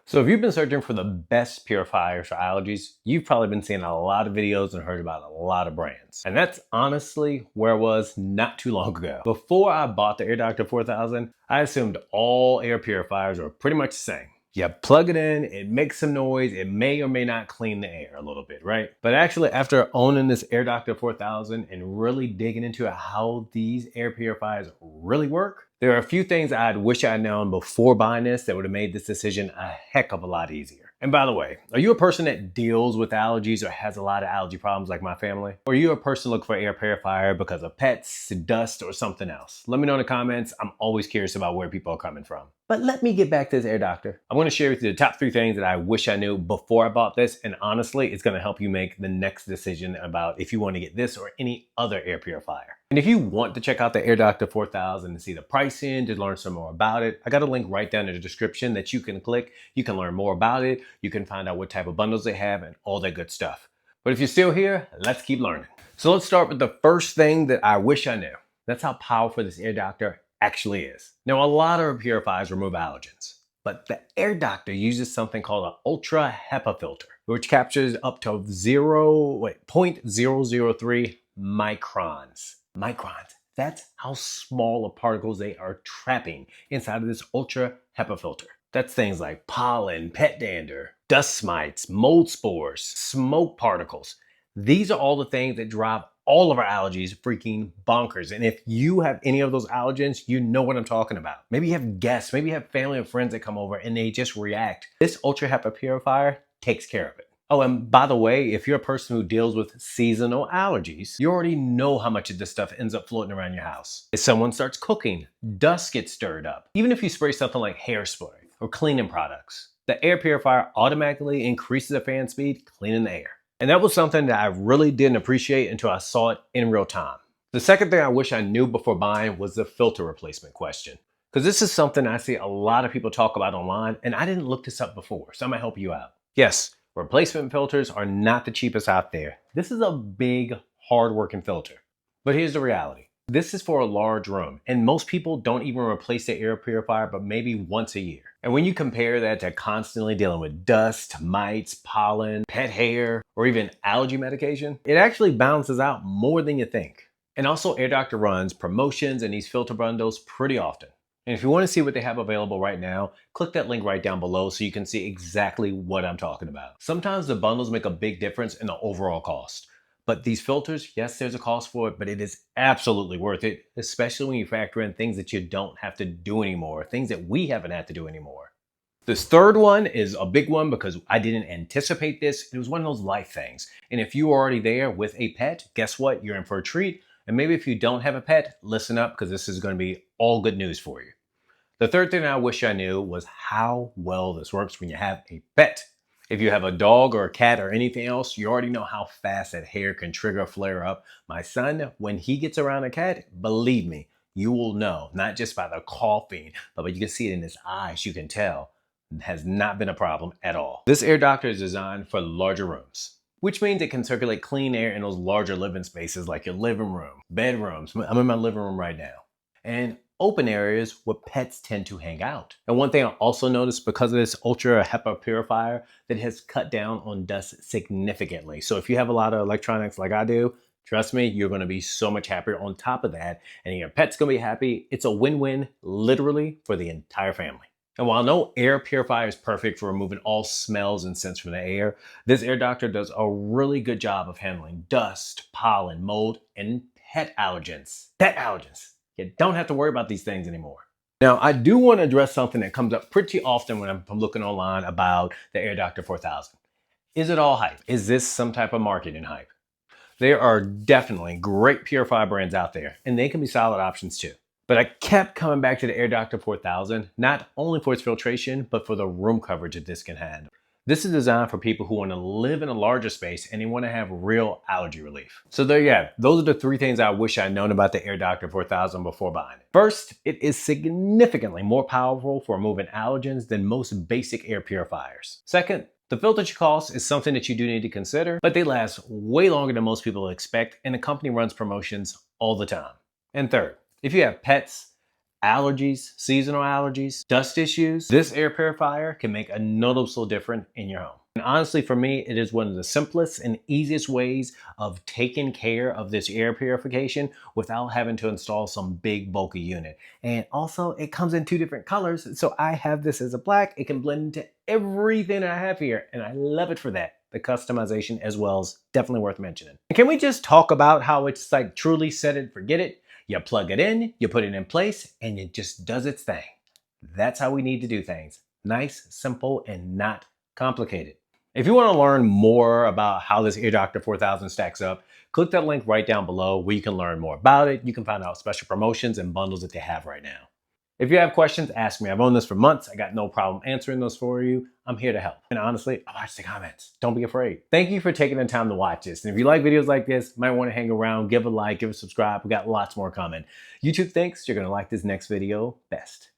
So if you've been searching for the best purifiers for allergies, you've probably been seeing a lot of videos and heard about a lot of brands. And that's honestly where I was not too long ago. Before I bought the AirDoctor 4000, I assumed all air purifiers were pretty much the same. You plug it in, it makes some noise, it may or may not clean the air a little bit, right? But actually, after owning this AirDoctor 4000 and really digging into how these air purifiers really work, there are a few things I'd wish I'd known before buying this that would have made this decision a heck of a lot easier. And by the way, are you a person that deals with allergies or has a lot of allergy problems like my family? Or are you a person looking for air purifier because of pets, dust, or something else? Let me know in the comments. I'm always curious about where people are coming from. But let me get back to this AirDoctor. I want to share with you the top 3 things that I wish I knew before I bought this, and honestly, it's going to help you make the next decision about if you want to get this or any other air purifier. And if you want to check out the AirDoctor 4000 and see the pricing, to learn some more about it, I got a link right down in the description that you can click. You can learn more about it. You can find out what type of bundles they have and all that good stuff. But if you're still here, let's keep learning. So let's start with the first thing that I wish I knew. That's how powerful this AirDoctor actually is. Now, a lot of purifiers remove allergens, but the AirDoctor uses something called an ultra HEPA filter, which captures up to 0.003 microns. That's how small of particles they are trapping inside of this ultra HEPA filter. That's things like pollen, pet dander, dust mites, mold spores, smoke particles. These are all the things that drive all of our allergies freaking bonkers. And if you have any of those allergens, you know what I'm talking about. Maybe you have guests, maybe you have family and friends that come over and they just react. This ultra HEPA purifier takes care of it. Oh, and by the way, if you're a person who deals with seasonal allergies, you already know how much of this stuff ends up floating around your house. If someone starts cooking, dust gets stirred up. Even if you spray something like hairspray or cleaning products, the air purifier automatically increases the fan speed, cleaning the air. And that was something that I really didn't appreciate until I saw it in real time. The second thing I wish I knew before buying was the filter replacement question. Because this is something I see a lot of people talk about online, and I didn't look this up before, so I'm gonna help you out. Yes, replacement filters are not the cheapest out there. This is a big, hard-working filter. But here's the reality. This is for a large room, and most people don't even replace their air purifier but maybe once a year. And when you compare that to constantly dealing with dust, mites, pollen, pet hair, or even allergy medication, it actually balances out more than you think. And also, AirDoctor runs promotions and these filter bundles pretty often. And if you want to see what they have available right now, click that link right down below so you can see exactly what I'm talking about. Sometimes the bundles make a big difference in the overall cost. But these filters, yes, there's a cost for it, but it is absolutely worth it, especially when you factor in things that you don't have to do anymore, things that we haven't had to do anymore. This third one is a big one because I didn't anticipate this. It was one of those life things. And if you are already there with a pet, guess what? You're in for a treat. And maybe if you don't have a pet, listen up because this is going to be all good news for you. The third thing I wish I knew was how well this works when you have a pet. If you have a dog or a cat or anything else, you already know how fast that hair can trigger a flare up. My son, when he gets around a cat, believe me, you will know, not just by the coughing, but you can see it in his eyes, you can tell. It has not been a problem at all. This AirDoctor is designed for larger rooms, which means it can circulate clean air in those larger living spaces like your living room, bedrooms. I'm in my living room right now. And open areas where pets tend to hang out. And one thing I also noticed because of this ultra HEPA purifier, that it has cut down on dust significantly. So if you have a lot of electronics like I do, trust me, you're gonna be so much happier on top of that. And your pet's gonna be happy. It's a win-win literally for the entire family. And while no air purifier is perfect for removing all smells and scents from the air, this AirDoctor does a really good job of handling dust, pollen, mold, and pet allergens. Pet allergens. You don't have to worry about these things anymore. Now, I do want to address something that comes up pretty often when I'm looking online about the AirDoctor 4000. Is it all hype? Is this some type of marketing hype? There are definitely great purifier brands out there, and they can be solid options too. But I kept coming back to the AirDoctor 4000, not only for its filtration, but for the room coverage that this can handle. This is designed for people who want to live in a larger space and they want to have real allergy relief. So there you have it. Those are the 3 things I wish I'd known about the AirDoctor 4000 before buying it. First, it is significantly more powerful for removing allergens than most basic air purifiers. Second, the filter cost is something that you do need to consider, but they last way longer than most people expect, and the company runs promotions all the time. And third, if you have pets, allergies, seasonal allergies, dust issues, this air purifier can make a noticeable difference in your home. And honestly, for me, it is one of the simplest and easiest ways of taking care of this air purification without having to install some big bulky unit. And also, it comes in 2 different colors. So I have this as a black. It can blend into everything that I have here, and I love it for that. The customization as well is definitely worth mentioning. And can we just talk about how it's like truly set it, forget it? You plug it in, you put it in place, and it just does its thing. That's how we need to do things. Nice, simple, and not complicated. If you want to learn more about how this AirDoctor 4000 stacks up, click that link right down below where you can learn more about it. You can find out special promotions and bundles that they have right now. If you have questions, ask me. I've owned this for months. I got no problem answering those for you. I'm here to help. And honestly, I'll watch the comments. Don't be afraid. Thank you for taking the time to watch this. And if you like videos like this, you might want to hang around, give a like, give a subscribe. We got lots more coming. YouTube thinks you're going to like this next video best.